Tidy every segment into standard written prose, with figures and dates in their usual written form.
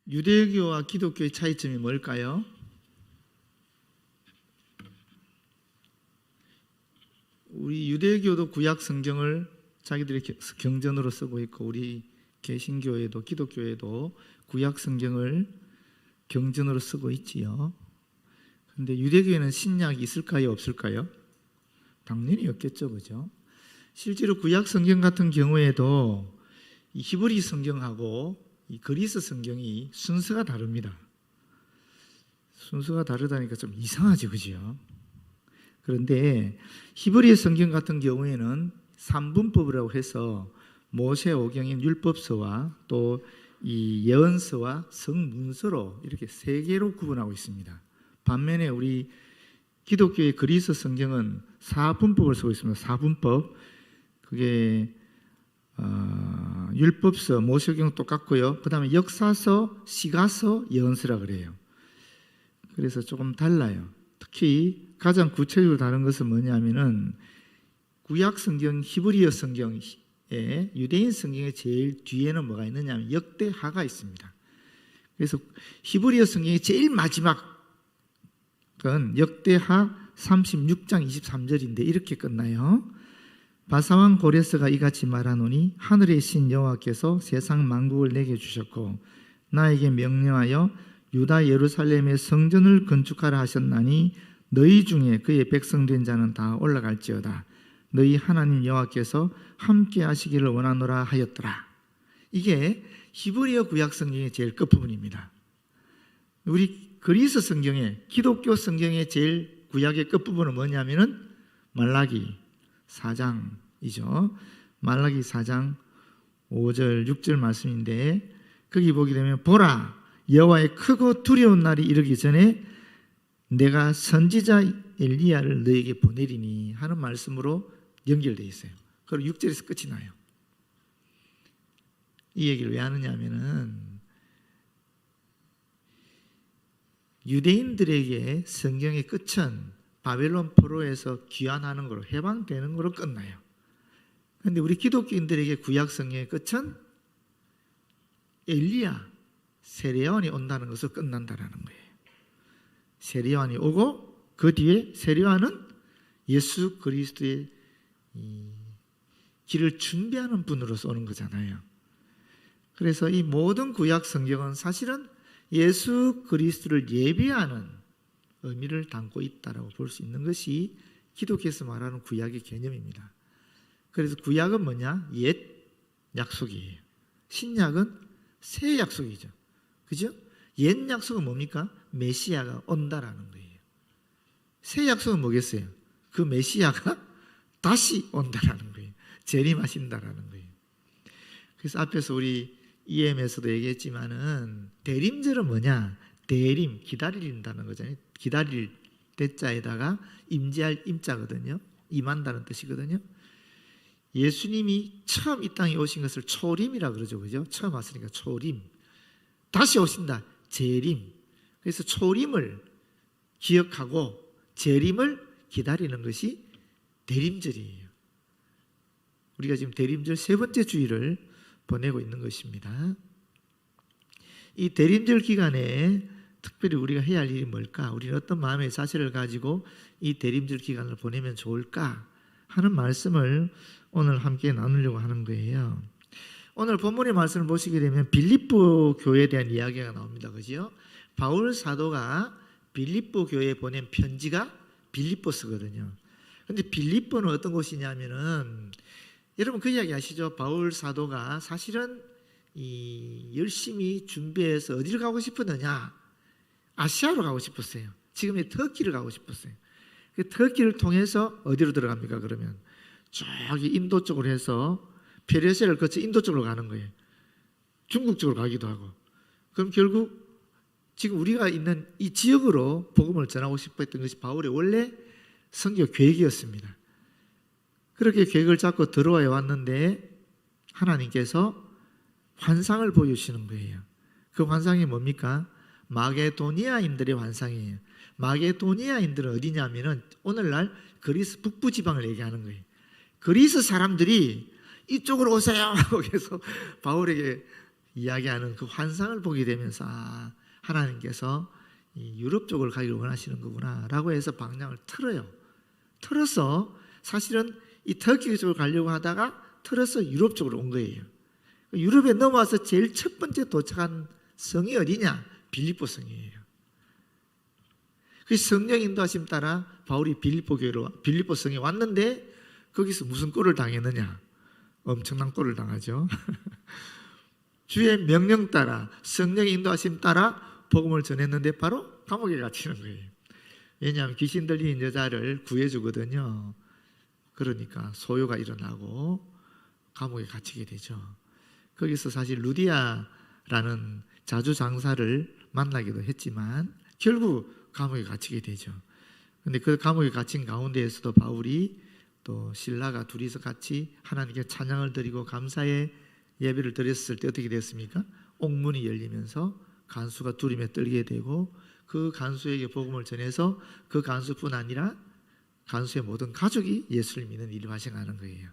유대교와 기독교의 차이점이 뭘까요? 우리 유대교도 구약 성경을 자기들의 경전으로 쓰고 있고, 우리 개신교에도 기독교에도 구약 성경을 경전으로 쓰고 있지요. 그런데 유대교에는 신약이 있을까요, 없을까요? 당연히 없겠죠, 그죠? 실제로 구약 성경 같은 경우에도 이 히브리 성경하고 이 그리스 성경이 순서가 다릅니다. 순서가 다르다니까 좀 이상하죠, 그죠? 그런데 히브리 성경 같은 경우에는 삼분법이라고 해서 모세오경인 율법서와 또 이 예언서와 성문서로 이렇게 세 개로 구분하고 있습니다. 반면에 우리 기독교의 그리스 성경은 사분법을 쓰고 있습니다. 사분법. 그게 율법서, 모세오경 똑같고요. 그 다음에 역사서, 시가서, 예언서라 그래요. 그래서 조금 달라요. 특히 가장 구체적으로 다른 것은 뭐냐면은 구약 성경, 히브리어 성경에 유대인 성경의 제일 뒤에는 뭐가 있느냐 하면 역대하가 있습니다. 그래서 히브리어 성경의 제일 마지막은 역대하 36장 23절인데 이렇게 끝나요. 바사왕 고레스가 이같이 말하노니 하늘의 신 여호와께서 세상 만국을 내게 주셨고 나에게 명령하여 유다 예루살렘의 성전을 건축하라 하셨나니 너희 중에 그의 백성된 자는 다 올라갈지어다. 너희 하나님 여호와께서 함께 하시기를 원하노라 하였더라. 이게 히브리어 구약 성경의 제일 끝부분입니다. 우리 그리스 성경의 기독교 성경의 제일 구약의 끝부분은 뭐냐면은 말라기 4장이죠. 말라기 4장 5절 6절 말씀인데 거기 보게 되면 보라 여호와의 크고 두려운 날이 이르기 전에 내가 선지자 엘리야를 너에게 보내리니 하는 말씀으로 연결되어 있어요. 그리고 6절에서 끝이 나요. 이 얘기를 왜 하느냐 하면은 유대인들에게 성경의 끝은 바벨론 포로에서 귀환하는 거로 해방되는 거로 끝나요. 그런데 우리 기독교인들에게 구약 성경의 끝은 엘리야, 세례요한이 온다는 것으로 끝난다라는 거예요. 세례요한이 오고 그 뒤에 세례요한은 예수 그리스도의 길을 준비하는 분으로서 오는 거잖아요. 그래서 이 모든 구약 성경은 사실은 예수 그리스도를 예비하는 의미를 담고 있다라고 볼 수 있는 것이 기독교에서 말하는 구약의 개념입니다. 그래서 구약은 뭐냐? 옛 약속이에요. 신약은 새 약속이죠. 그죠? 옛 약속은 뭡니까? 메시아가 온다라는 거예요. 새 약속은 뭐겠어요? 그 메시아가 다시 온다라는 거예요. 재림하신다라는 거예요. 그래서 앞에서 우리 EM에서도 얘기했지만은 대림절은 뭐냐? 대림, 기다린다는 거잖아요. 기다릴 대자에다가 임재할 임자거든요. 임한다는 뜻이거든요. 예수님이 처음 이 땅에 오신 것을 초림이라 그러죠. 그죠? 처음 왔으니까 초림. 다시 오신다. 재림. 그래서 초림을 기억하고 재림을 기다리는 것이 대림절이에요. 우리가 지금 대림절 세 번째 주일을 보내고 있는 것입니다. 이 대림절 기간에 특별히 우리가 해야 할 일이 뭘까? 우리는 어떤 마음의 자세를 가지고 이 대림절 기간을 보내면 좋을까? 하는 말씀을 오늘 함께 나누려고 하는 거예요. 오늘 본문의 말씀을 보시게 되면 빌립보 교회에 대한 이야기가 나옵니다. 그죠? 바울 사도가 빌립보 교회에 보낸 편지가 빌립보서거든요. 그런데 빌립보는 어떤 곳이냐면은 여러분 그 이야기 아시죠? 바울 사도가 사실은 열심히 준비해서 어디를 가고 싶었느냐? 아시아로 가고 싶었어요. 지금의 터키를 가고 싶었어요. 그 터키를 통해서 어디로 들어갑니까? 그러면 저기 인도 쪽으로 해서 페르시아를 거쳐 인도 쪽으로 가는 거예요. 중국 쪽으로 가기도 하고. 그럼 결국 지금 우리가 있는 이 지역으로 복음을 전하고 싶어 했던 것이 바울의 원래 선교 계획이었습니다. 그렇게 계획을 잡고 들어와 왔는데 하나님께서 환상을 보여주시는 거예요. 그 환상이 뭡니까? 마게도니아인들의 환상이에요. 마게도니아인들은 어디냐면은 오늘날 그리스 북부 지방을 얘기하는 거예요. 그리스 사람들이 이쪽으로 오세요 하고 계속 바울에게 이야기하는 그 환상을 보게 되면서 하나님께서 이 유럽 쪽을 가기를 원하시는 거구나 라고 해서 방향을 틀어서 사실은 이 터키 쪽으로 가려고 하다가 틀어서 유럽 쪽으로 온 거예요. 유럽에 넘어와서 제일 첫 번째 도착한 성이 어디냐? 빌립보 성이에요. 그 성령 인도하심 따라 바울이 빌립보 성에 왔는데 거기서 무슨 꼴을 당했느냐? 엄청난 꼴을 당하죠. 주의 명령 따라 성령 인도하심 따라 복음을 전했는데 바로 감옥에 갇히는 거예요. 왜냐하면 귀신 들린 여자를 구해주거든요. 그러니까 소요가 일어나고 감옥에 갇히게 되죠. 거기서 사실 루디아라는 자주장사를 만나기도 했지만 결국 감옥에 갇히게 되죠. 그런데 그 감옥에 갇힌 가운데에서도 바울이 또 신라가 둘이서 같이 하나님께 찬양을 드리고 감사의 예배를 드렸을 때 어떻게 됐습니까? 옥문이 열리면서 간수가 두림에 떨게 되고 그 간수에게 복음을 전해서 그 간수뿐 아니라 간수의 모든 가족이 예수를 믿는 일을 발생하는 거예요.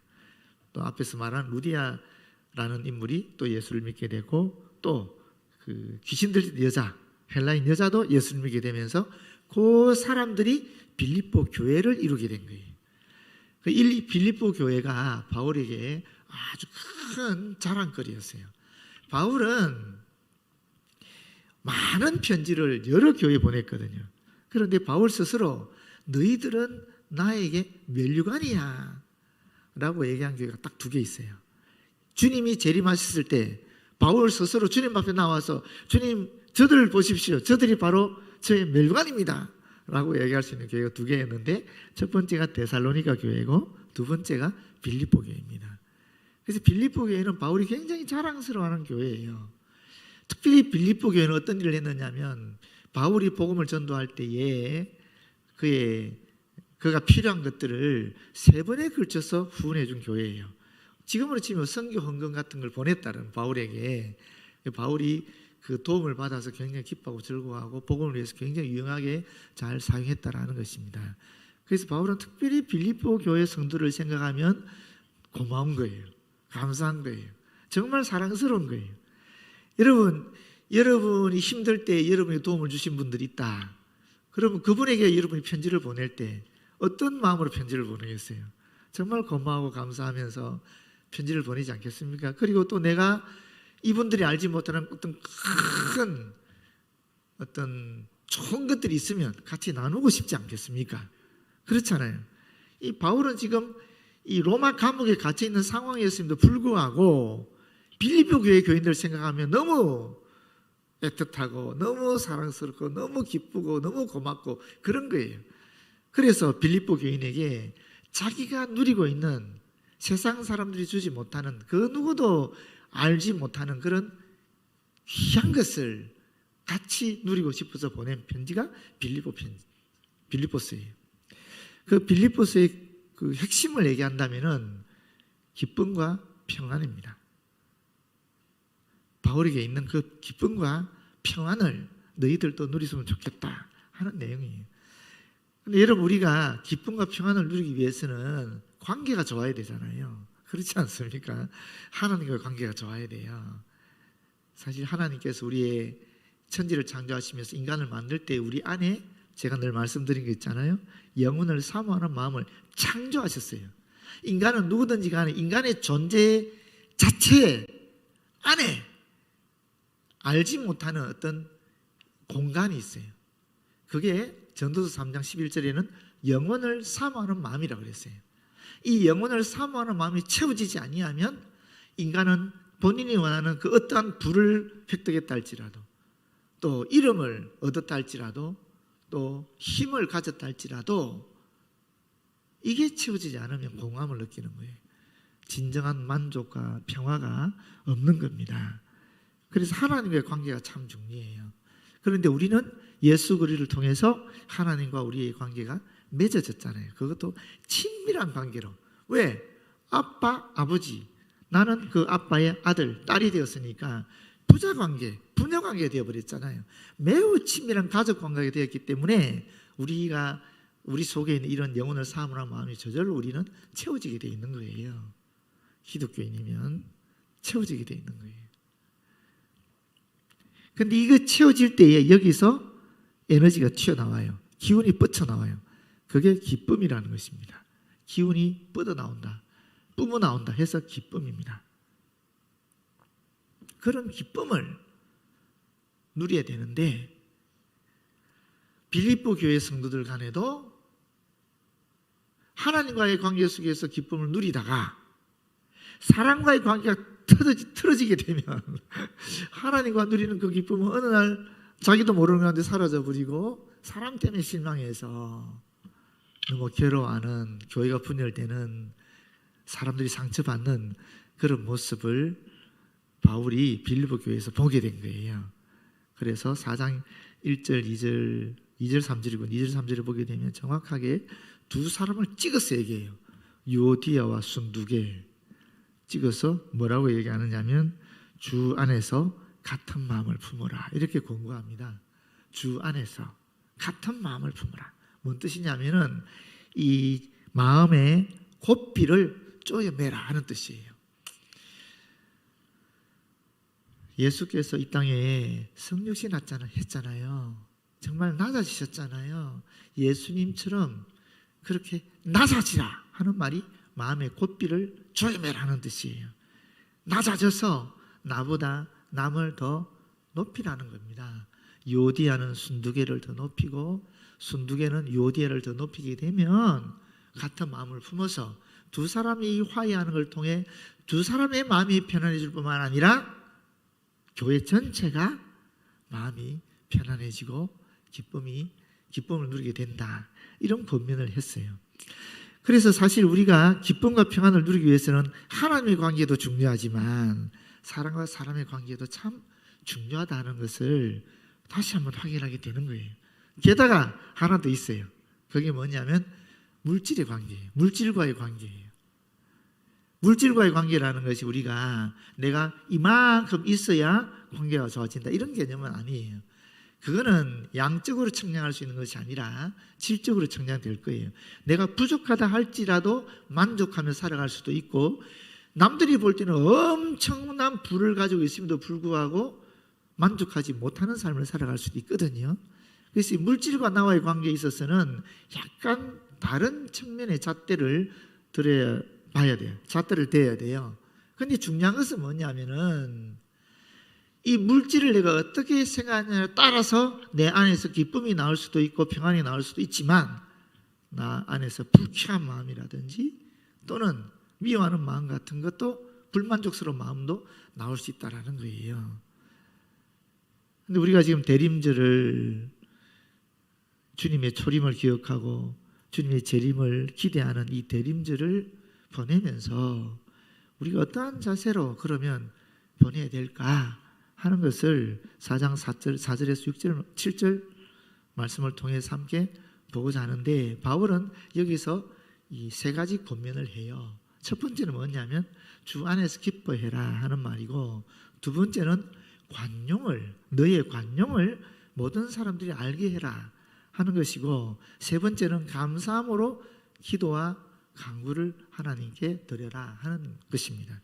또 앞에서 말한 루디아라는 인물이 또 예수를 믿게 되고 또 그 귀신 들린 여자, 헬라인 여자도 예수를 믿게 되면서 그 사람들이 빌립보 교회를 이루게 된 거예요. 그 빌립보 교회가 바울에게 아주 큰 자랑거리였어요. 바울은 많은 편지를 여러 교회에 보냈거든요. 그런데 바울 스스로 너희들은 나에게 면류관이야 라고 얘기한 교회가 딱 2개 있어요. 주님이 재림하셨을 때 바울 스스로 주님 앞에 나와서 주님 저들을 보십시오. 저들이 바로 저의 면류관입니다 라고 얘기할 수 있는 교회가 2개였는데 첫 번째가 데살로니가 교회고 두 번째가 빌립보 교회입니다. 그래서 빌립보 교회는 바울이 굉장히 자랑스러워하는 교회예요. 특별히 빌립보 교회는 어떤 일을 했느냐면 바울이 복음을 전도할 때에 그가 필요한 것들을 3번에 걸쳐서 후원해 준 교회예요. 지금으로 치면 선교 헌금 같은 걸 보냈다는 바울에게 바울이 그 도움을 받아서 굉장히 기뻐하고 즐거워하고 복음을 위해서 굉장히 유용하게 잘 사용했다라는 것입니다. 그래서 바울은 특별히 빌립보 교회 성도를 생각하면 고마운 거예요. 감사한 거예요. 정말 사랑스러운 거예요. 여러분이 힘들 때 여러분이 도움을 주신 분들이 있다. 그러면 그분에게 여러분이 편지를 보낼 때 어떤 마음으로 편지를 보내겠어요? 정말 고마워하고 감사하면서 편지를 보내지 않겠습니까? 그리고 또 내가 이분들이 알지 못하는 어떤 좋은 것들이 있으면 같이 나누고 싶지 않겠습니까? 그렇잖아요. 이 바울은 지금 이 로마 감옥에 갇혀 있는 상황이었음에도 불구하고 빌립보 교회 교인들을 생각하면 너무 애틋하고 너무 사랑스럽고 너무 기쁘고 너무 고맙고 그런 거예요. 그래서 빌립보 교인에게 자기가 누리고 있는 세상 사람들이 주지 못하는 그 누구도 알지 못하는 그런 귀한 것을 같이 누리고 싶어서 보낸 편지가 빌립보서예요. 그 빌립보서의 그 핵심을 얘기한다면은 기쁨과 평안입니다. 바울에게 있는 그 기쁨과 평안을 너희들도 누리시면 좋겠다 하는 내용이에요. 근데 여러분 우리가 기쁨과 평안을 누리기 위해서는 관계가 좋아야 되잖아요. 그렇지 않습니까? 하나님과 관계가 좋아야 돼요. 사실 하나님께서 우리의 천지를 창조하시면서 인간을 만들 때 우리 안에 제가 늘 말씀드린 게 있잖아요. 영혼을 사모하는 마음을 창조하셨어요. 인간은 누구든지 간에 인간의 존재 자체 안에 알지 못하는 어떤 공간이 있어요. 그게 전도서 3장 11절에는 영혼을 사모하는 마음이라고 그랬어요. 이 영혼을 사모하는 마음이 채워지지 아니하면 인간은 본인이 원하는 그 어떠한 부를 획득했다 할지라도 또 이름을 얻었다 할지라도 또 힘을 가졌다 할지라도 이게 채워지지 않으면 공허함을 느끼는 거예요. 진정한 만족과 평화가 없는 겁니다. 그래서 하나님과의 관계가 참 중요해요. 그런데 우리는 예수 그리스도를 통해서 하나님과 우리의 관계가 맺어졌잖아요. 그것도 친밀한 관계로. 왜? 아빠, 아버지. 나는 그 아빠의 아들, 딸이 되었으니까 부자관계, 부녀관계가 되어버렸잖아요. 매우 친밀한 가족관계가 되었기 때문에 우리 속에 있는 이런 영혼을 사모하는 마음이 저절로 우리는 채워지게 되어 있는 거예요. 기독교인이면 채워지게 되어 있는 거예요. 근데 이거 채워질 때에 여기서 에너지가 튀어나와요. 기운이 뻗쳐나와요. 그게 기쁨이라는 것입니다. 기운이 뻗어나온다, 뿜어나온다 해서 기쁨입니다. 그런 기쁨을 누려야 되는데 빌립보 교회 성도들 간에도 하나님과의 관계 속에서 기쁨을 누리다가 사람과의 관계가 틀어지게 되면 하나님과 누리는 그 기쁨은 어느 날 자기도 모르는 가운데 사라져버리고 사람 때문에 실망해서 너무 괴로워하는, 교회가 분열되는, 사람들이 상처받는 그런 모습을 바울이 빌립보 교회에서 보게 된 거예요. 그래서 4장 1절, 2절, 2절, 3절이고 2절, 3절을 보게 되면 정확하게 두 사람을 찍어서 얘기해요. 유오디아와 순두계 찍어서 뭐라고 얘기하느냐면 주 안에서 같은 마음을 품어라 이렇게 권고합니다. 주 안에서 같은 마음을 품어라. 뭔 뜻이냐면은 이 마음의 고삐를 쪼여매라 하는 뜻이에요. 예수께서 이 땅에 성육신 했잖아요. 정말 낮아지셨잖아요. 예수님처럼 그렇게 낮아지라 하는 말이 마음의 고삐를 조여매라 하는 뜻이에요. 낮아져서 나보다 남을 더 높이라는 겁니다. 요디아는 순두개를 더 높이고 순두개는 요디아를 더 높이게 되면 같은 마음을 품어서 두 사람이 화해하는 걸 통해 두 사람의 마음이 편안해질 뿐만 아니라 교회 전체가 마음이 편안해지고 기쁨을 누리게 된다. 이런 권면을 했어요. 그래서 사실 우리가 기쁨과 평안을 누리기 위해서는 하나님의 관계도 중요하지만 사람과 사람의 관계도 참 중요하다는 것을 다시 한번 확인하게 되는 거예요. 게다가 하나 더 있어요. 그게 뭐냐면 물질의 관계예요. 물질과의 관계예요. 물질과의 관계라는 것이 우리가 내가 이만큼 있어야 관계가 좋아진다 이런 개념은 아니에요. 그거는 양적으로 측량할 수 있는 것이 아니라 질적으로 측량될 거예요. 내가 부족하다 할지라도 만족하며 살아갈 수도 있고 남들이 볼 때는 엄청난 부를 가지고 있음에도 불구하고 만족하지 못하는 삶을 살아갈 수도 있거든요. 그래서 물질과 나와의 관계에 있어서는 약간 다른 측면의 잣대를 봐야 돼요. 잣대를 대야 돼요. 그런데 중요한 것은 뭐냐면은 이 물질을 내가 어떻게 생각하느냐에 따라서 내 안에서 기쁨이 나올 수도 있고 평안이 나올 수도 있지만 나 안에서 불쾌한 마음이라든지 또는 미워하는 마음 같은 것도 불만족스러운 마음도 나올 수 있다는 거예요. 근데 우리가 지금 대림절을 주님의 초림을 기억하고 주님의 재림을 기대하는 이 대림절을 보내면서 우리가 어떠한 자세로 그러면 보내야 될까 하는 것을 4장 4절에서 6절, 7절 말씀을 통해서 함께 보고자 하는데 바울은 여기서 이 세 가지 권면을 해요. 첫 번째는 뭐냐면 주 안에서 기뻐해라 하는 말이고 두 번째는 너의 관용을 모든 사람들이 알게 해라 하는 것이고 세 번째는 감사함으로 기도와 간구를 하나님께 드려라 하는 것입니다.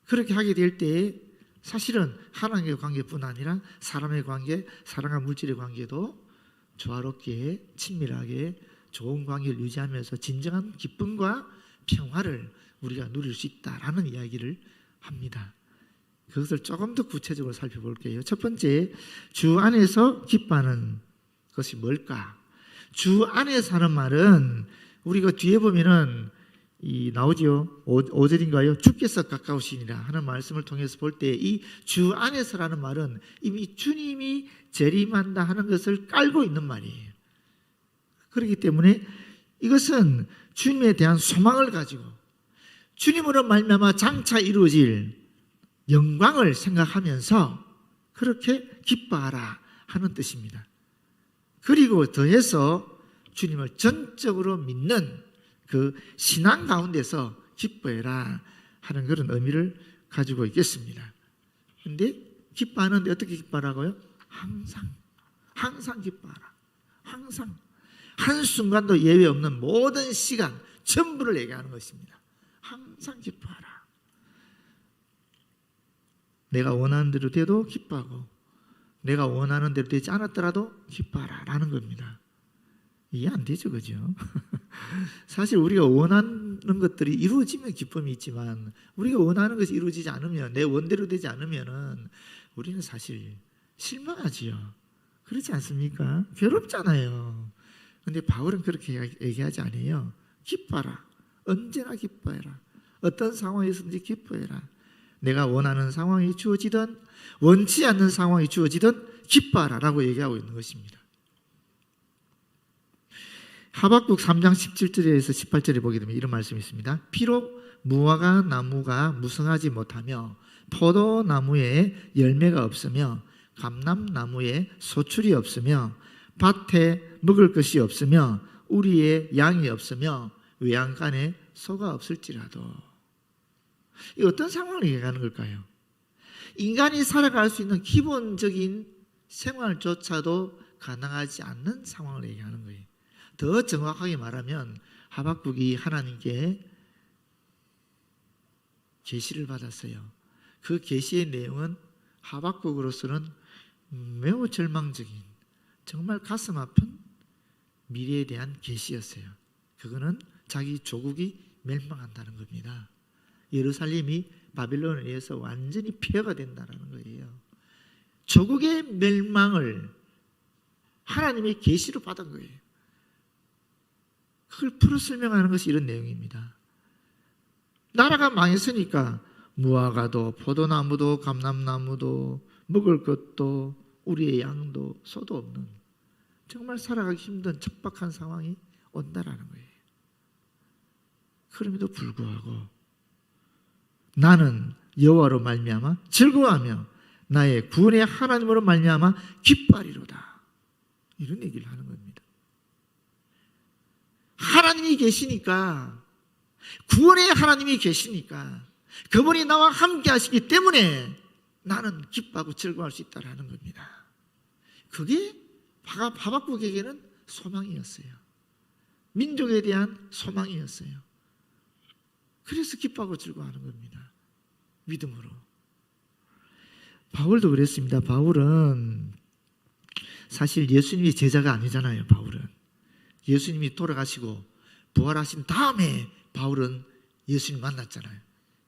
그렇게 하게 될 때에 사실은 하나님의 관계뿐 아니라 사람의 관계, 사랑과 물질의 관계도 조화롭게 친밀하게 좋은 관계를 유지하면서 진정한 기쁨과 평화를 우리가 누릴 수 있다라는 이야기를 합니다. 그것을 조금 더 구체적으로 살펴볼게요. 첫 번째, 주 안에서 기뻐하는 것이 뭘까? 주 안에서 하는 말은 우리가 뒤에 보면은 나오지요. 5절인가요? 주께서 가까우시니라 하는 말씀을 통해서 볼 때 이 주 안에서라는 말은 이미 주님이 재림한다 하는 것을 깔고 있는 말이에요. 그렇기 때문에 이것은 주님에 대한 소망을 가지고 주님으로 말미암아 장차 이루어질 영광을 생각하면서 그렇게 기뻐하라 하는 뜻입니다. 그리고 더해서 주님을 전적으로 믿는 그 신앙 가운데서 기뻐해라 하는 그런 의미를 가지고 있겠습니다. 그런데 기뻐하는데 어떻게 기뻐하라고요? 항상 기뻐하라. 항상 한순간도 예외 없는 모든 시간 전부를 얘기하는 것입니다. 항상 기뻐하라. 내가 원하는 대로 돼도 기뻐하고 내가 원하는 대로 되지 않았더라도 기뻐하라 라는 겁니다. 이해 안 되죠, 그죠? 사실 우리가 원하는 것들이 이루어지면 기쁨이 있지만 우리가 원하는 것이 이루어지지 않으면, 내 원대로 되지 않으면 우리는 사실 실망하지요. 그렇지 않습니까? 괴롭잖아요. 근데 바울은 그렇게 얘기하지 않아요. 기뻐하라. 언제나 기뻐해라. 어떤 상황에서든지 기뻐해라. 내가 원하는 상황이 주어지든 원치 않는 상황이 주어지든 기뻐하라 라고 얘기하고 있는 것입니다. 하박국 3장 17절에서 18절에 보게 되면 이런 말씀이 있습니다. 비록 무화과 나무가 무성하지 못하며 포도나무에 열매가 없으며 감람나무에 소출이 없으며 밭에 먹을 것이 없으며 우리의 양이 없으며 외양간에 소가 없을지라도. 이 어떤 상황을 얘기하는 걸까요? 인간이 살아갈 수 있는 기본적인 생활조차도 가능하지 않는 상황을 얘기하는 거예요. 더 정확하게 말하면 하박국이 하나님께 계시를 받았어요. 그 계시의 내용은 하박국으로서는 매우 절망적인, 정말 가슴 아픈 미래에 대한 계시였어요. 그거는 자기 조국이 멸망한다는 겁니다. 예루살렘이 바빌론에 의해서 완전히 폐허가 된다는 거예요. 조국의 멸망을 하나님의 계시로 받은 거예요. 그걸 풀어 설명하는 것이 이런 내용입니다. 나라가 망했으니까 무화과도 포도나무도 감람나무도 먹을 것도 우리의 양도 소도 없는 정말 살아가기 힘든 척박한 상황이 온다라는 거예요. 그럼에도 불구하고 나는 여호와로 말미암아 즐거워하며 나의 구원의 하나님으로 말미암아 기뻐하리로다. 이런 얘기를 하는 겁니다. 하나님이 계시니까, 구원의 하나님이 계시니까, 그분이 나와 함께 하시기 때문에 나는 기뻐하고 즐거워할 수 있다는 겁니다. 그게 하박국에게는 소망이었어요. 민족에 대한 소망이었어요. 그래서 기뻐하고 즐거워하는 겁니다. 믿음으로. 바울도 그랬습니다. 바울은 사실 예수님이 제자가 아니잖아요. 바울은 예수님이 돌아가시고 부활하신 다음에 바울은 예수님 만났잖아요.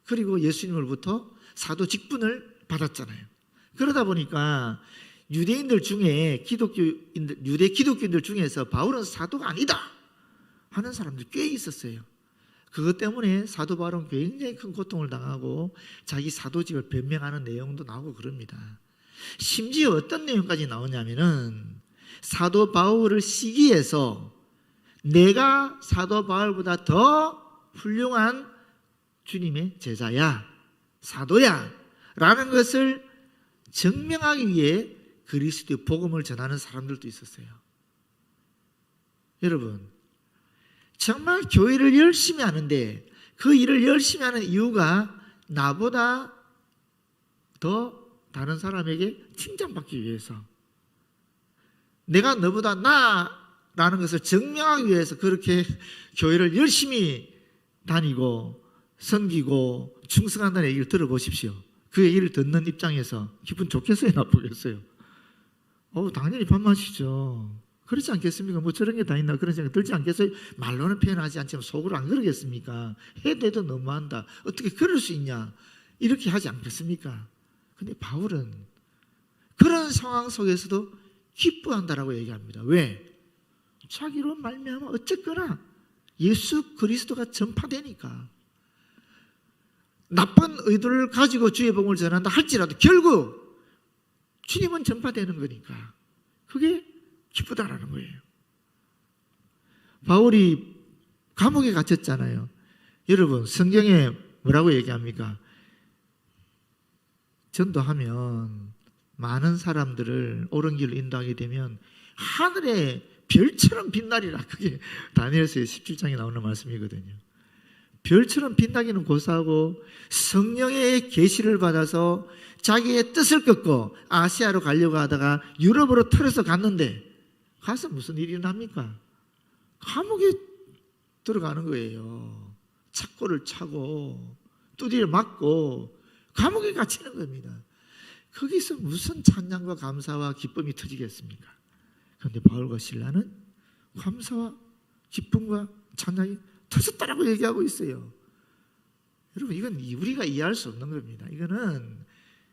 그리고 예수님으로부터 사도 직분을 받았잖아요. 그러다 보니까 유대인들 중에 유대 기독교인들 중에서 바울은 사도가 아니다 하는 사람들이 꽤 있었어요. 그것 때문에 사도 바울은 굉장히 큰 고통을 당하고 자기 사도직을 변명하는 내용도 나오고 그럽니다. 심지어 어떤 내용까지 나오냐면은 사도 바울을 시기해서 내가 사도 바울보다 더 훌륭한 주님의 제자야, 사도야 라는 것을 증명하기 위해 그리스도의 복음을 전하는 사람들도 있었어요. 여러분, 정말 교회를 열심히 하는데 그 일을 열심히 하는 이유가 나보다 더 다른 사람에게 칭찬받기 위해서, 내가 너보다 나라는 것을 증명하기 위해서 그렇게 교회를 열심히 다니고 섬기고 충성한다는 얘기를 들어보십시오. 그 얘기를 듣는 입장에서 기분 좋겠어요, 나쁘겠어요? 당연히 반맛이죠. 그렇지 않겠습니까? 뭐 저런 게 다 있나 그런 생각 들지 않겠어요? 말로는 표현하지 않지만 속으로 안 그러겠습니까? 해도 해도 너무한다. 어떻게 그럴 수 있냐? 이렇게 하지 않겠습니까? 근데 바울은 그런 상황 속에서도 기뻐한다라고 얘기합니다. 왜? 자기로 말미암아 어쨌거나 예수 그리스도가 전파되니까. 나쁜 의도를 가지고 주의 복음을 전한다 할지라도 결국 주님은 전파되는 거니까 그게 기쁘다라는 거예요. 바울이 감옥에 갇혔잖아요. 여러분, 성경에 뭐라고 얘기합니까? 전도하면 많은 사람들을 옳은 길로 인도하게 되면 하늘에 별처럼 빛나리라. 그게 다니엘서 17장에 나오는 말씀이거든요. 별처럼 빛나기는 고사하고 성령의 계시를 받아서 자기의 뜻을 꺾고 아시아로 가려고 하다가 유럽으로 틀어서 갔는데 가서 무슨 일이 일어납니까? 감옥에 들어가는 거예요. 착고를 차고 두드려 맞고 감옥에 갇히는 겁니다. 거기서 무슨 찬양과 감사와 기쁨이 터지겠습니까? 그런데 바울과 실라는 감사와 기쁨과 찬양이 터졌다라고 얘기하고 있어요. 여러분, 이건 우리가 이해할 수 없는 겁니다. 이거는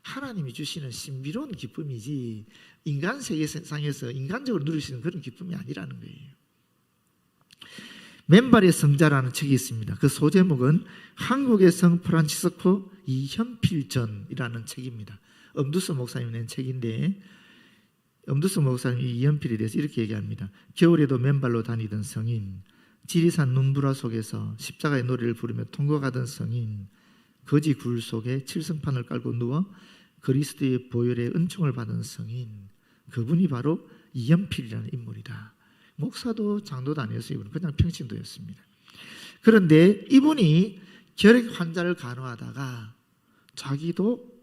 하나님이 주시는 신비로운 기쁨이지 인간 세계상에서 인간적으로 누릴 수 있는 그런 기쁨이 아니라는 거예요. 맨발의 성자라는 책이 있습니다. 그 소제목은 한국의 성 프란치스코 이현필전이라는 책입니다. 엄두스 목사님이 낸 책인데, 엄두스 목사님이 이현필에 대해서 이렇게 얘기합니다. 겨울에도 맨발로 다니던 성인, 지리산 눈보라 속에서 십자가의 노래를 부르며 통곡하던 성인, 거지 굴 속에 칠성판을 깔고 누워 그리스도의 보혈의 은총을 받은 성인, 그분이 바로 이현필이라는 인물이다. 목사도 장로도 아니었어요. 이분은 그냥 평신도였습니다. 그런데 이분이 결핵 환자를 간호하다가 자기도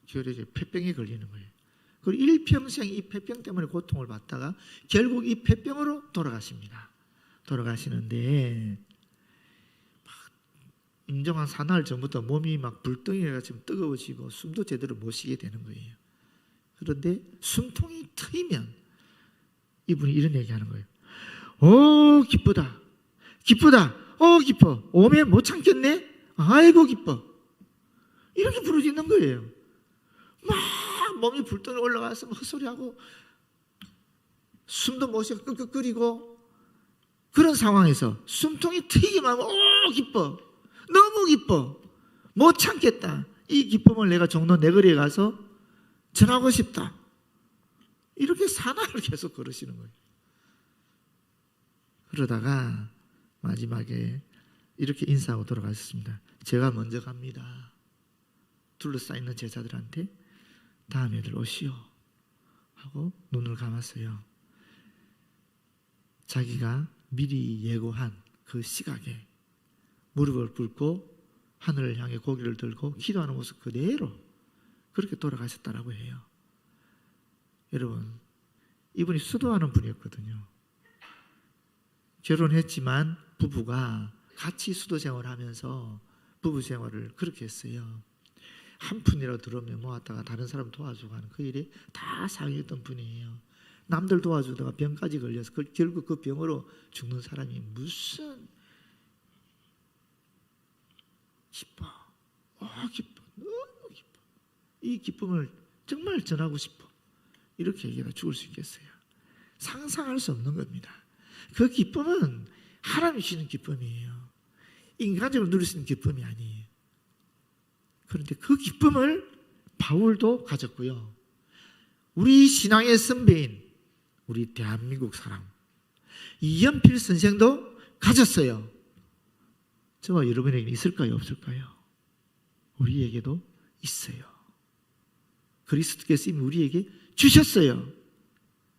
결핵에 폐병에 걸리는 거예요. 그리고 일평생 이 폐병 때문에 고통을 받다가 결국 이 폐병으로 돌아가십니다. 돌아가시는데 임종한 사나흘 전부터 몸이 막 불덩이가 지금 뜨거워지고 숨도 제대로 못 쉬게 되는 거예요. 그런데 숨통이 트이면 이분이 이런 얘기하는 거예요. 오, 기쁘다. 기쁘다. 기뻐. 오면 못 참겠네. 아이고 기뻐. 이렇게 부르짖는 거예요. 막 몸이 불덩이 올라가서 헛소리하고 숨도 못 쉬고 끄끄거리고, 그런 상황에서 숨통이 트이기만 하면 오, 기뻐. 너무 기뻐. 못 참겠다. 이 기쁨을 내가 종로 내거리에 가서 전하고 싶다. 이렇게 사나이를 계속 걸으시는 거예요. 그러다가 마지막에 이렇게 인사하고 돌아가셨습니다. 제가 먼저 갑니다. 둘러싸있는 제자들한테 다음에들 오시오 하고 눈을 감았어요. 자기가 미리 예고한 그 시각에 무릎을 꿇고 하늘을 향해 고개를 들고 기도하는 모습 그대로 그렇게 돌아가셨다라고 해요. 여러분, 이분이 수도하는 분이었거든요. 결혼했지만 부부가 같이 수도 생활하면서 부부 생활을 그렇게 했어요. 한 푼이라도 들어오면 모았다가 다른 사람 도와주고 하는 그 일에 다 상의했던 분이에요. 남들 도와주다가 병까지 걸려서 결국 그 병으로 죽는 사람이 무슨 기뻐. 기뻐. 너무 기뻐. 이 기쁨을 정말 전하고 싶어. 이렇게 얘기가 죽을 수 있겠어요. 상상할 수 없는 겁니다. 그 기쁨은 하나님이 주시는 기쁨이에요. 인간적으로 누릴 수 있는 기쁨이 아니에요. 그런데 그 기쁨을 바울도 가졌고요. 우리 신앙의 선배인 우리 대한민국 사람 이현필 선생도 가졌어요. 저와 여러분에게 있을까요? 없을까요? 우리에게도 있어요. 그리스도께서 이미 우리에게 주셨어요.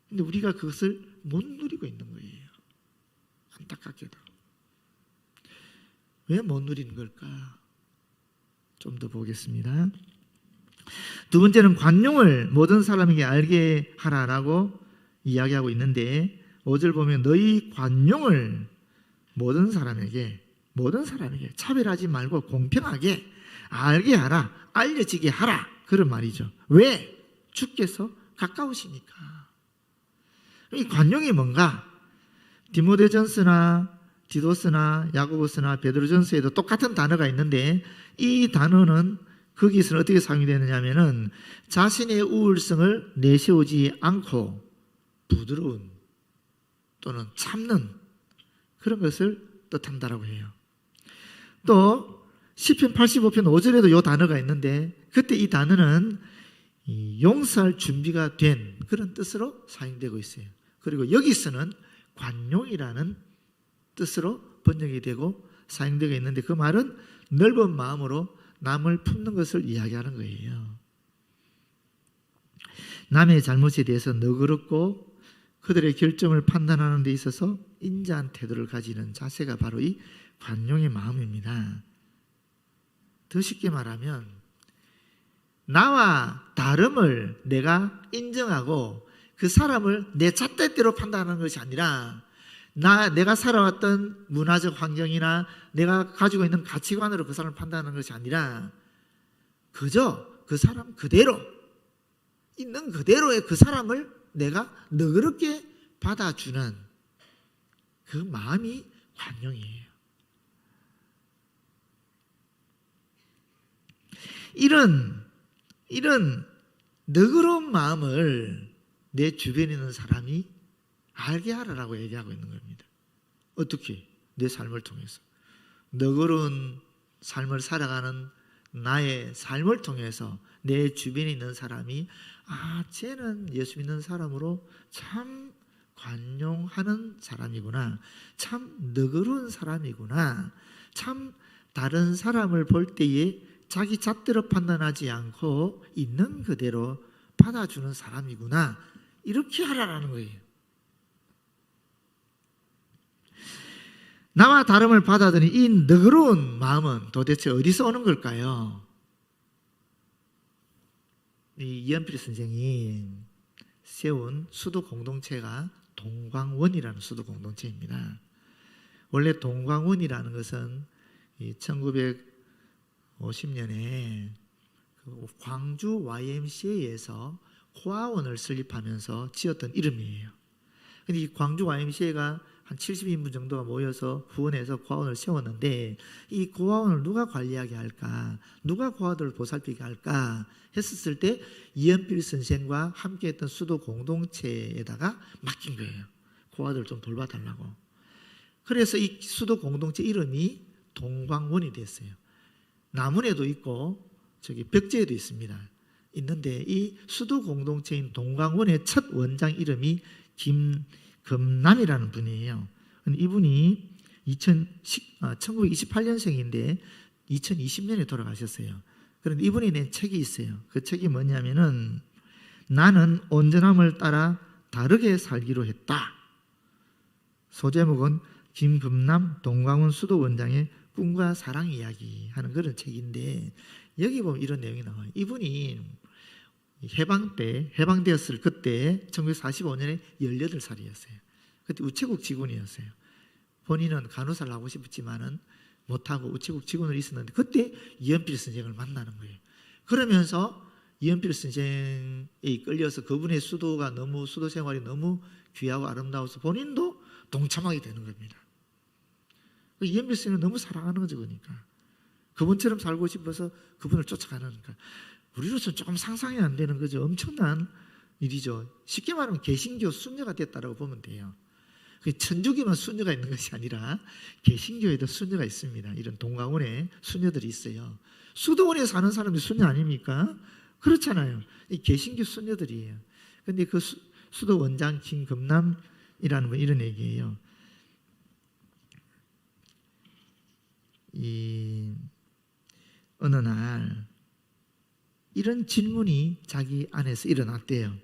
근데 우리가 그것을 못 누리고 있는 거예요. 안타깝게도. 왜 못 누리는 걸까? 좀 더 보겠습니다. 두 번째는 관용을 모든 사람에게 알게 하라라고 이야기하고 있는데 5절 보면 너희 관용을 모든 사람에게 차별하지 말고 공평하게 알게 하라, 알려지게 하라, 그런 말이죠. 왜? 주께서 가까우시니까. 이 관용이 뭔가? 디모데전서나 디도서나 야고보서나 베드로전서에도 똑같은 단어가 있는데 이 단어는 거기서는 어떻게 사용이 되느냐면은 자신의 우월성을 내세우지 않고 부드러운 또는 참는 그런 것을 뜻한다라고 해요. 또 시편 85편 5절에도 이 단어가 있는데 그때 이 단어는 용서할 준비가 된 그런 뜻으로 사용되고 있어요. 그리고 여기서는 관용이라는 뜻으로 번역이 되고 사용되고 있는데 그 말은 넓은 마음으로 남을 품는 것을 이야기하는 거예요. 남의 잘못에 대해서 너그럽고 그들의 결정을 판단하는 데 있어서 인자한 태도를 가지는 자세가 바로 이 관용의 마음입니다. 더 쉽게 말하면 나와 다름을 내가 인정하고 그 사람을 내 잣대대로 판단하는 것이 아니라 내가 살아왔던 문화적 환경이나 내가 가지고 있는 가치관으로 그 사람을 판단하는 것이 아니라 그저 그 사람 그대로 있는 그대로의 그 사람을 내가 너그럽게 받아주는 그 마음이 관용이에요. 이런 너그러운 마음을 내 주변에 있는 사람이 알게 하라라고 얘기하고 있는 겁니다. 어떻게? 내 삶을 통해서. 너그러운 삶을 살아가는 나의 삶을 통해서 내 주변에 있는 사람이 쟤는 예수 믿는 사람으로 참 관용하는 사람이구나. 참 너그러운 사람이구나. 참 다른 사람을 볼 때에 자기 잣대로 판단하지 않고 있는 그대로 받아주는 사람이구나. 이렇게 하라라는 거예요. 나와 다름을 받아들인 이 너그러운 마음은 도대체 어디서 오는 걸까요? 이 이현필 선생이 세운 수도 공동체가 동광원이라는 수도 공동체입니다. 원래 동광원이라는 것은 1950년에 광주 YMCA에서 고아원을 설립하면서 지었던 이름이에요. 근데 이 광주 YMCA가 한 70인분 정도가 모여서 후원해서 고아원을 세웠는데 이 고아원을 누가 관리하게 할까? 누가 고아들을 보살피게 할까? 했었을 때 이현필 선생과 함께했던 수도 공동체에다가 맡긴 거예요. 고아들을 좀 돌봐달라고. 그래서 이 수도 공동체 이름이 동광원이 됐어요. 남원에도 있고 저기 벽제에도 있습니다. 있는데 이 수도 공동체인 동광원의 첫 원장 이름이 김금남이라는 분이에요. 이분이 1928년생인데 2020년에 돌아가셨어요. 그런데 이분이 낸 책이 있어요. 그 책이 뭐냐면은 나는 온전함을 따라 다르게 살기로 했다. 소제목은 김금남 동광원 수도 원장의 꿈과 사랑 이야기 하는 그런 책인데 여기 보면 이런 내용이 나와요. 이분이 해방되었을 그때 1945년에 18살이었어요. 그때 우체국 직원이었어요. 본인은 간호사를 하고 싶었지만은 못하고 우체국 직원으로 있었는데 그때 이현필 선생을 만나는 거예요. 그러면서 이현필 선생에 끌려서 그분의 수도 생활이 너무 귀하고 아름다워서 본인도 동참하게 되는 겁니다. 이현필 선생을 너무 사랑하는 거죠. 그러니까 그분처럼 살고 싶어서 그분을 쫓아가는 거니까 우리로서는 조금 상상이 안 되는 거죠. 엄청난 일이죠. 쉽게 말하면 개신교 순녀가 됐다라고 보면 돼요. 천주교만 순녀가 있는 것이 아니라 개신교에도 순녀가 있습니다. 이런 동광원에 순녀들이 있어요. 수도원에 사는 사람이 순녀 아닙니까? 그렇잖아요. 이 개신교 순녀들이에요. 그런데 그 수도 원장 김금남이라는 분 이런 얘기예요. 어느 날 이런 질문이 자기 안에서 일어났대요.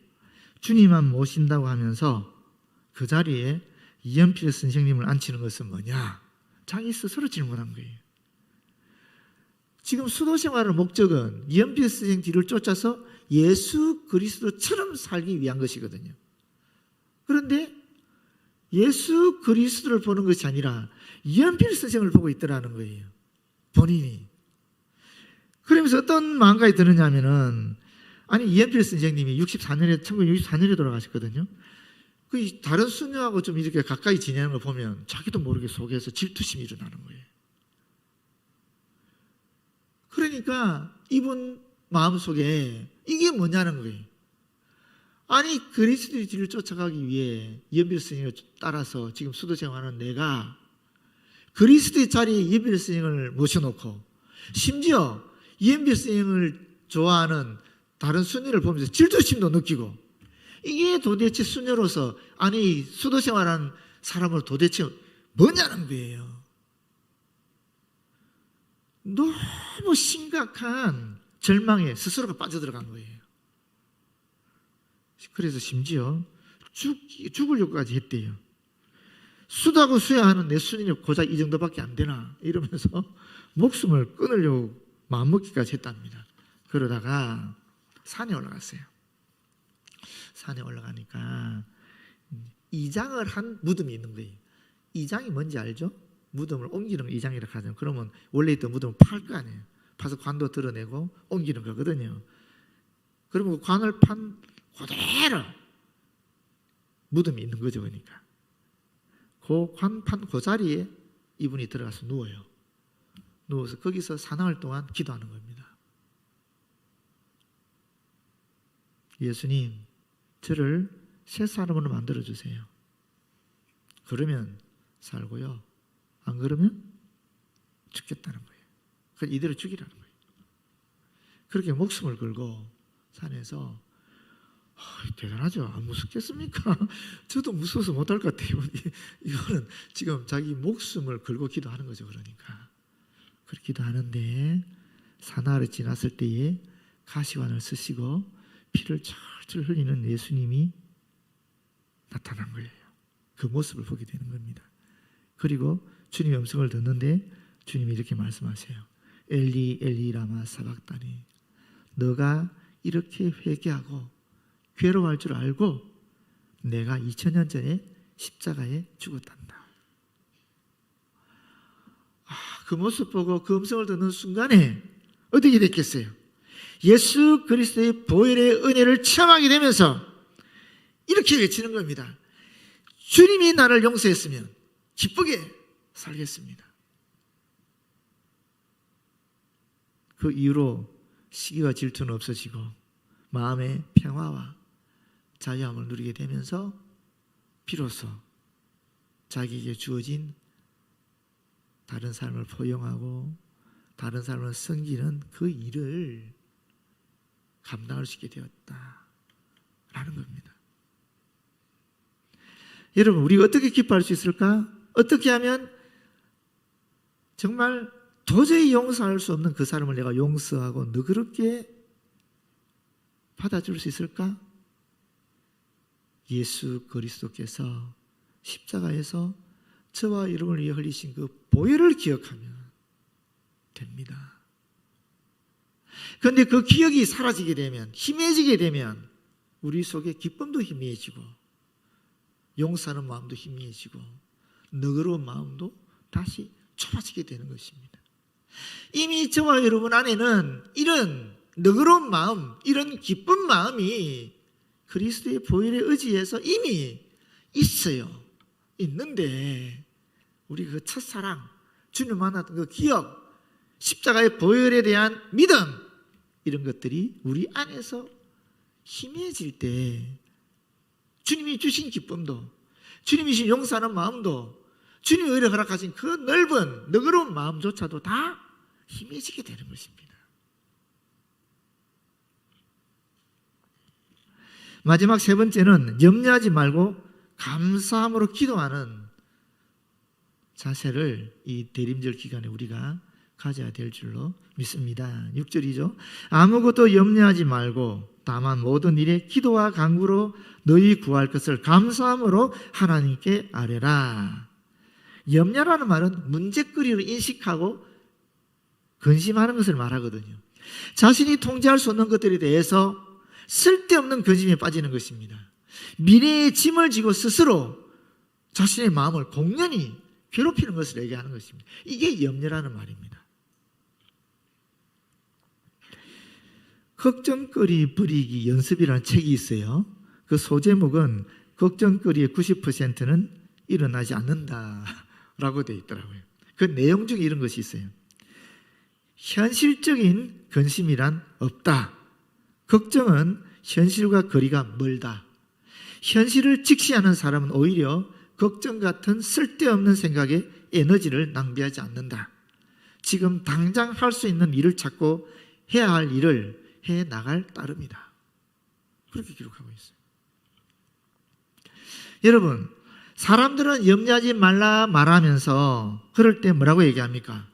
주님만 모신다고 하면서 그 자리에 이현필 선생님을 앉히는 것은 뭐냐? 자기 스스로 질문한 거예요. 지금 수도 생활의 목적은 이현필 선생 뒤를 쫓아서 예수 그리스도처럼 살기 위한 것이거든요. 그런데 예수 그리스도를 보는 것이 아니라 이현필 선생을 보고 있더라는 거예요. 본인이. 그러면서 어떤 마음까지 드느냐면은 이현필 선생님이 1964년에 돌아가셨거든요. 그 다른 수녀하고 좀 이렇게 가까이 지내는 걸 보면 자기도 모르게 속에서 질투심이 일어나는 거예요. 그러니까 이분 마음속에 이게 뭐냐는 거예요. 그리스도의 뒤를 쫓아가기 위해 이현필 선생을 따라서 지금 수도 생활하는 내가 그리스도의 자리에 이현필 선생을 모셔놓고 심지어 이현필 선생을 좋아하는 다른 수녀를 보면서 질투심도 느끼고 이게 도대체 수녀로서 수도 생활하는 사람을 도대체 뭐냐는 거예요. 너무 심각한 절망에 스스로가 빠져들어간 거예요. 그래서 심지어 죽으려고까지 했대요. 수다고 수야하는 내 수준이 고작 이 정도밖에 안 되나 이러면서 목숨을 끊으려고 마음먹기까지 했답니다. 그러다가 산에 올라갔어요. 산에 올라가니까 이장을 한 무덤이 있는 거예요. 이장이 뭔지 알죠? 무덤을 옮기는 걸 이장이라고 하잖아요. 그러면 원래 있던 무덤을 팔 거 아니에요. 파서 관도 드러내고 옮기는 거거든요. 그러면 그 관을 판 그대로 무덤이 있는 거죠. 그러니까 그 관판 그 자리에 이분이 들어가서 누워요. 누워서 거기서 사나흘 동안 기도하는 겁니다. 예수님, 저를 새 사람으로 만들어주세요. 그러면 살고요, 안 그러면 죽겠다는 거예요. 그래서 이대로 죽이라는 거예요. 그렇게 목숨을 걸고 산에서 대단하죠. 안 무섭겠습니까? 저도 무서워서 못할 것 같아요. 이거는 지금 자기 목숨을 걸고 기도하는 거죠. 그러니까 그렇게 기도하는데 사나흘이 지났을 때에 가시관을 쓰시고 피를 철철 흘리는 예수님이 나타난 거예요. 그 모습을 보게 되는 겁니다. 그리고 주님의 음성을 듣는데 주님이 이렇게 말씀하세요. 엘리 엘리 라마 사박다니, 너가 이렇게 회개하고 괴로워할 줄 알고 내가 2000년 전에 십자가에 죽었단다. 그 모습 보고 그 음성을 듣는 순간에 어떻게 됐겠어요? 예수 그리스도의 보혈의 은혜를 체험하게 되면서 이렇게 외치는 겁니다. 주님이 나를 용서했으면 기쁘게 살겠습니다. 그 이후로 시기와 질투는 없어지고 마음의 평화와 자유함을 누리게 되면서 비로소 자기에게 주어진 다른 삶을 포용하고 다른 삶을 섬기는 그 일을 감당할 수 있게 되었다라는 겁니다. 여러분, 우리가 어떻게 기뻐할 수 있을까? 어떻게 하면 정말 도저히 용서할 수 없는 그 사람을 내가 용서하고 너그럽게 받아줄 수 있을까? 예수 그리스도께서 십자가에서 저와 여러분을 위해 흘리신 그 보혈을 기억하면 됩니다. 그런데 그 기억이 사라지게 되면, 희미해지게 되면 우리 속에 기쁨도 희미해지고 용서하는 마음도 희미해지고 너그러운 마음도 다시 좁아지게 되는 것입니다. 이미 저와 여러분 안에는 이런 너그러운 마음, 이런 기쁜 마음이 그리스도의 보혈에 의지해서 이미 있어요. 있는데 우리 그 첫사랑, 주님 만났던 그 기억, 십자가의 보혈에 대한 믿음, 이런 것들이 우리 안에서 희미해질 때 주님이 주신 기쁨도, 주님이 주신 용서하는 마음도, 주님이 의뢰 허락하신 그 넓은 너그러운 마음조차도 다 희미해지게 되는 것입니다. 마지막 세 번째는 염려하지 말고 감사함으로 기도하는 자세를 이 대림절 기간에 우리가 가져야 될 줄로 믿습니다. 6절이죠. 아무것도 염려하지 말고 다만 모든 일에 기도와 간구로 너희 구할 것을 감사함으로 하나님께 아뢰라. 염려라는 말은 문제거리를 인식하고 근심하는 것을 말하거든요. 자신이 통제할 수 없는 것들에 대해서 쓸데없는 근심에 빠지는 것입니다. 미래의 짐을 지고 스스로 자신의 마음을 공연히 괴롭히는 것을 얘기하는 것입니다. 이게 염려라는 말입니다. 걱정거리 버리기 연습이라는 책이 있어요. 그 소제목은 걱정거리의 90%는 일어나지 않는다라고 되어 있더라고요. 그 내용 중에 이런 것이 있어요. 현실적인 근심이란 없다. 걱정은 현실과 거리가 멀다. 현실을 직시하는 사람은 오히려 걱정 같은 쓸데없는 생각에 에너지를 낭비하지 않는다. 지금 당장 할 수 있는 일을 찾고 해야 할 일을 해 나갈 따름이다. 그렇게 기록하고 있어요. 여러분, 사람들은 염려하지 말라 말하면서 그럴 때 뭐라고 얘기합니까?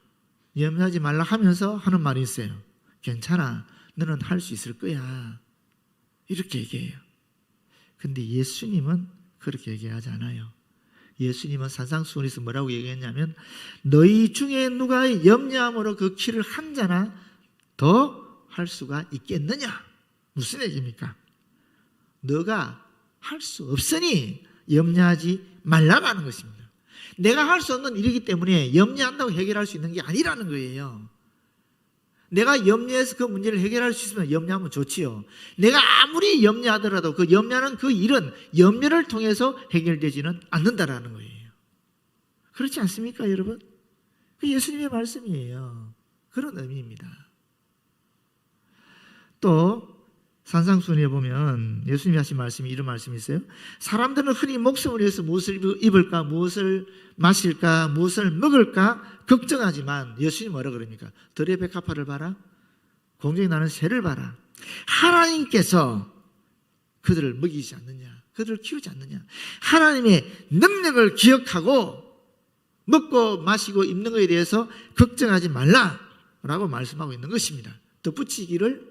염려하지 말라 하면서 하는 말이 있어요. 괜찮아, 너는 할 수 있을 거야, 이렇게 얘기해요. 근데 예수님은 그렇게 얘기하지 않아요. 예수님은 산상수훈에서 뭐라고 얘기했냐면 너희 중에 누가 염려함으로 그 키를 한 자나 더 할 수가 있겠느냐? 무슨 얘기입니까? 너가 할 수 없으니 염려하지 말라라는 것입니다. 내가 할 수 없는 일이기 때문에 염려한다고 해결할 수 있는 게 아니라는 거예요. 내가 염려해서 그 문제를 해결할 수 있으면 염려하면 좋지요. 내가 아무리 염려하더라도 그 염려하는 그 일은 염려를 통해서 해결되지는 않는다라는 거예요. 그렇지 않습니까, 여러분? 그 예수님의 말씀이에요. 그런 의미입니다. 또 산상수훈에 보면 예수님이 하신 말씀이 이런 말씀이 있어요. 사람들은 흔히 목숨을 위해서 무엇을 입을까, 무엇을 마실까, 무엇을 먹을까 걱정하지만 예수님이 뭐라 그럽니까? 들의 백합화를 봐라, 공중에 나는 새를 봐라. 하나님께서 그들을 먹이지 않느냐, 그들을 키우지 않느냐. 하나님의 능력을 기억하고 먹고 마시고 입는 것에 대해서 걱정하지 말라라고 말씀하고 있는 것입니다. 덧붙이기를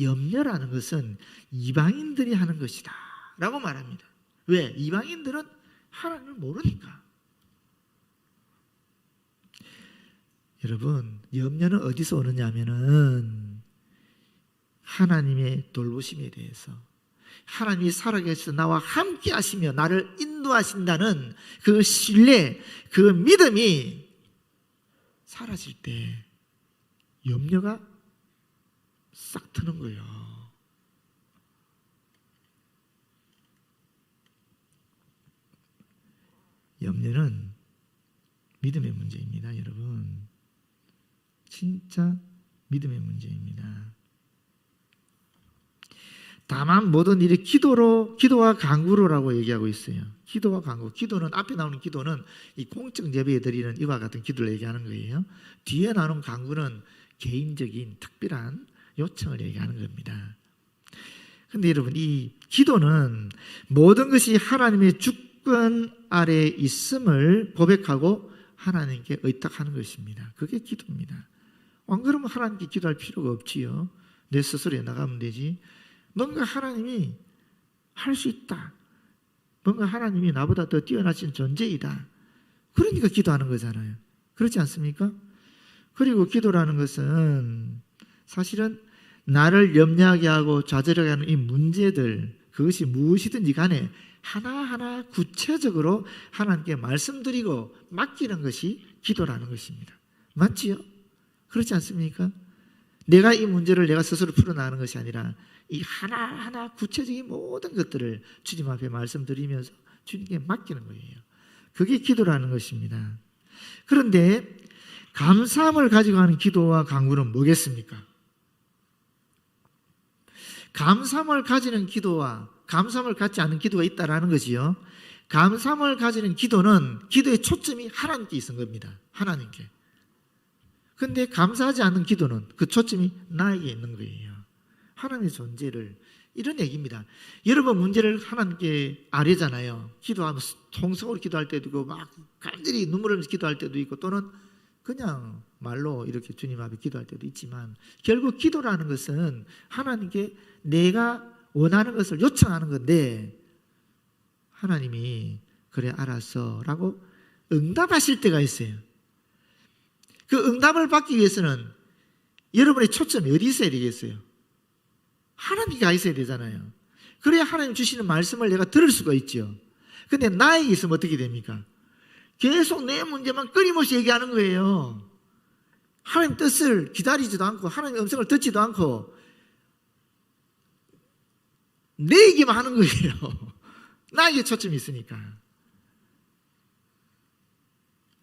염려라는 것은 이방인들이 하는 것이다 라고 말합니다. 왜? 이방인들은 하나님을 모르니까. 여러분, 염려는 어디서 오느냐 하면은 하나님의 돌보심에 대해서, 하나님이 살아계셔서 나와 함께 하시며 나를 인도하신다는 그 신뢰, 그 믿음이 사라질 때 염려가 싹 트는 거예요. 염려는 믿음의 문제입니다, 여러분. 진짜 믿음의 문제입니다. 다만 모든 일이 기도와 간구로라고 얘기하고 있어요. 기도와 간구. 기도는, 앞에 나오는 기도는 이 공적 예배에 드리는 이와 같은 기도를 얘기하는 거예요. 뒤에 나오는 간구는 개인적인 특별한 요청을 얘기하는 겁니다. 그런데 여러분, 이 기도는 모든 것이 하나님의 주권 아래에 있음을 고백하고 하나님께 의탁하는 것입니다. 그게 기도입니다. 안 그러면 하나님께 기도할 필요가 없지요. 내 스스로 해나가면 되지. 뭔가 하나님이 할 수 있다, 뭔가 하나님이 나보다 더 뛰어나신 존재이다, 그러니까 기도하는 거잖아요. 그렇지 않습니까? 그리고 기도라는 것은 사실은 나를 염려하게 하고 좌절하게 하는 이 문제들, 그것이 무엇이든지 간에 하나하나 구체적으로 하나님께 말씀드리고 맡기는 것이 기도라는 것입니다. 맞지요? 그렇지 않습니까? 내가 이 문제를 내가 스스로 풀어나가는 것이 아니라 이 하나하나 구체적인 모든 것들을 주님 앞에 말씀드리면서 주님께 맡기는 거예요. 그게 기도라는 것입니다. 그런데 감사함을 가지고 하는 기도와 간구는 뭐겠습니까? 감사함을 가지는 기도와 감사함을 갖지 않는 기도가 있다라는 거지요. 감사함을 가지는 기도는 기도의 초점이 하나님께 있는 겁니다. 하나님께. 그런데 감사하지 않는 기도는 그 초점이 나에게 있는 거예요. 하나님의 존재를, 이런 얘기입니다. 여러분, 문제를 하나님께 아뢰잖아요. 기도하면서 통성으로 기도할 때도 있고 막 간절히 눈물 흘리면서 기도할 때도 있고, 또는 그냥 말로 이렇게 주님 앞에 기도할 때도 있지만, 결국 기도라는 것은 하나님께 내가 원하는 것을 요청하는 건데 하나님이 그래 알았어 라고 응답하실 때가 있어요. 그 응답을 받기 위해서는 여러분의 초점이 어디 있어야 되겠어요? 하나님께 가 있어야 되잖아요. 그래야 하나님 주시는 말씀을 내가 들을 수가 있죠. 근데 나에게 있으면 어떻게 됩니까? 계속 내 문제만 끊임없이 얘기하는 거예요. 하나님 뜻을 기다리지도 않고 하나님 음성을 듣지도 않고 내 얘기만 하는 거예요. 나에게 초점이 있으니까.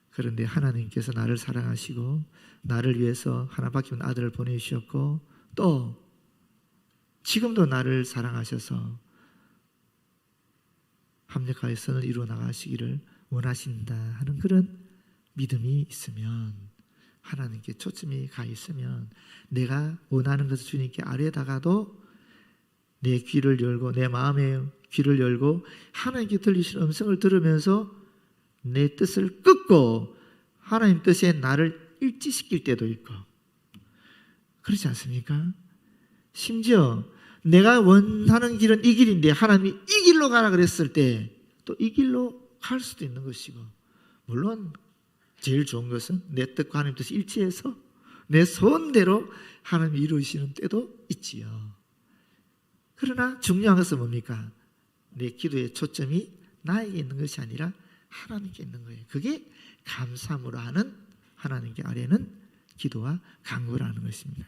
그런데 하나님께서 나를 사랑하시고 나를 위해서 하나밖에 없는 아들을 보내주셨고, 또 지금도 나를 사랑하셔서 합력하여 선을 이루어 나가시기를 원하신다 하는 그런 믿음이 있으면, 하나님께 초점이 가 있으면 내가 원하는 것을 주님께 아뢰다가도 내 귀를 열고 내 마음의 귀를 열고 하나님께 들리시는 음성을 들으면서 내 뜻을 끊고 하나님 뜻에 나를 일치시킬 때도 있고, 그렇지 않습니까? 심지어 내가 원하는 길은 이 길인데 하나님이 이 길로 가라 그랬을 때 또 이 길로 갈 수도 있는 것이고, 물론 제일 좋은 것은 내 뜻과 하나님 뜻이 일치해서 내 소원대로 하나님이 이루시는 때도 있지요. 그러나 중요한 것은 뭡니까? 내 기도의 초점이 나에게 있는 것이 아니라 하나님께 있는 거예요. 그게 감사함으로 하는, 하나님께 아뢰는 기도와 간구를 하는 것입니다.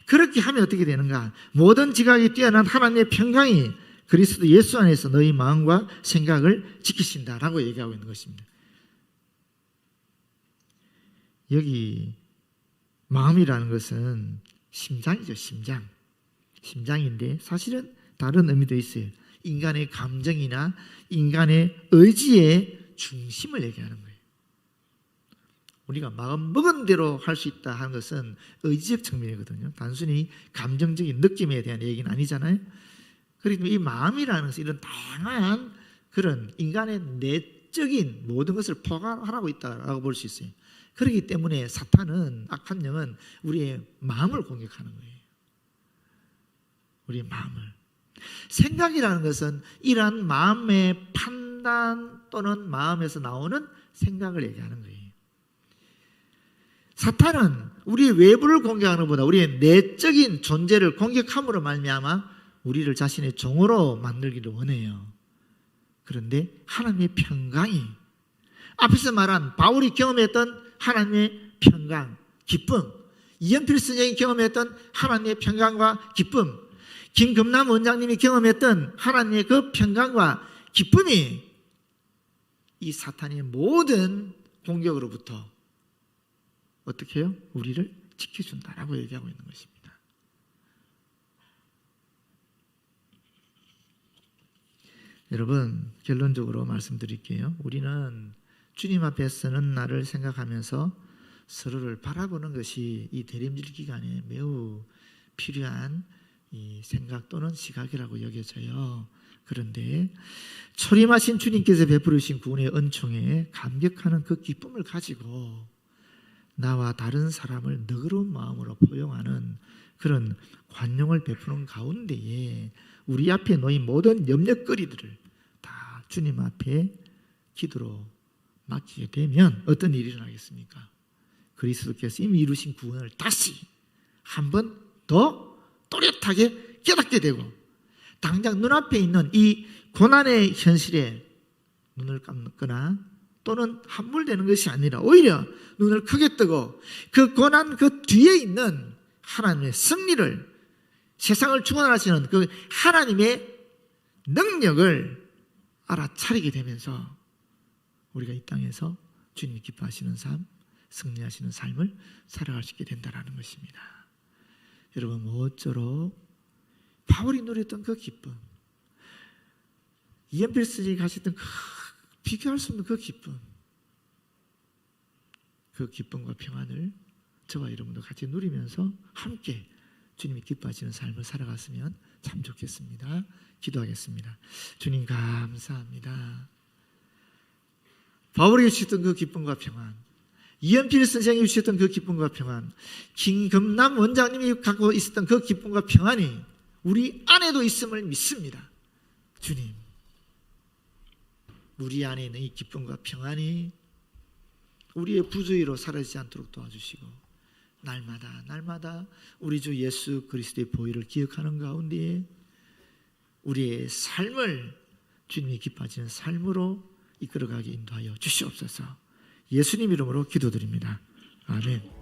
그렇게 하면 어떻게 되는가? 모든 지각이 뛰어난 하나님의 평강이 그리스도 예수 안에서 너희 마음과 생각을 지키신다라고 얘기하고 있는 것입니다. 여기 마음이라는 것은 심장이죠. 심장인데 사실은 다른 의미도 있어요. 인간의 감정이나 인간의 의지의 중심을 얘기하는 거예요. 우리가 마음 먹은 대로 할 수 있다 하는 것은 의지적 측면이거든요. 단순히 감정적인 느낌에 대한 얘기는 아니잖아요. 그리고 이 마음이라는 것은 이런 다양한 그런 인간의 내적인 모든 것을 포괄하고 있다라고 볼 수 있어요. 그렇기 때문에 사탄은, 악한 영은 우리의 마음을 공격하는 거예요. 우리의 마음을. 생각이라는 것은 이러한 마음의 판단 또는 마음에서 나오는 생각을 얘기하는 거예요. 사탄은 우리의 외부를 공격하는 것보다 우리의 내적인 존재를 공격함으로 말미암아 우리를 자신의 종으로 만들기를 원해요. 그런데 하나님의 평강이, 앞에서 말한 바울이 경험했던 하나님의 평강, 기쁨, 이연필 선생이 경험했던 하나님의 평강과 기쁨, 김금남 원장님이 경험했던 하나님의 그 평강과 기쁨이 이 사탄의 모든 공격으로부터 어떻게 해요? 우리를 지켜준다라고 얘기하고 있는 것입니다. 여러분, 결론적으로 말씀드릴게요. 우리는 주님 앞에 서는 날을 생각하면서 서로를 바라보는 것이 이 대림절 기간에 매우 필요한 이 생각 또는 시각이라고 여겨져요. 그런데 초림하신 주님께서 베풀으신 구원의 은총에 감격하는 그 기쁨을 가지고 나와 다른 사람을 너그러운 마음으로 포용하는 그런 관용을 베푸는 가운데에 우리 앞에 놓인 모든 염려거리들을 다 주님 앞에 기도로 맡기게 되면 어떤 일이 일어나겠습니까? 그리스도께서 이미 이루신 구원을 다시 한 번 더 또렷하게 깨닫게 되고, 당장 눈앞에 있는 이 고난의 현실에 눈을 감거나 또는 함몰되는 것이 아니라 오히려 눈을 크게 뜨고 그 고난 그 뒤에 있는 하나님의 승리를, 세상을 주관하시는 그 하나님의 능력을 알아차리게 되면서 우리가 이 땅에서 주님이 기뻐하시는 삶, 승리하시는 삶을 살아갈 수 있게 된다는 것입니다. 여러분, 모쪼록 바울이 누렸던 그 기쁨, 이연필 선생이 가셨던 비교할 수 없는 그 기쁨과 평안을 저와 여러분도 같이 누리면서 함께 주님이 기뻐하시는 삶을 살아갔으면 참 좋겠습니다. 기도하겠습니다. 주님, 감사합니다. 바울이 주셨던 그 기쁨과 평안, 이연필 선생이 주셨던 그 기쁨과 평안, 김금남 원장님이 갖고 있었던 그 기쁨과 평안이 우리 안에도 있음을 믿습니다. 주님, 우리 안에 있는 이 기쁨과 평안이 우리의 부주의로 사라지지 않도록 도와주시고, 날마다 우리 주 예수 그리스도의 보혈을 기억하는 가운데에 우리의 삶을 주님이 기뻐하시는 삶으로 이끌어가게 인도하여 주시옵소서. 예수님 이름으로 기도드립니다. 아멘.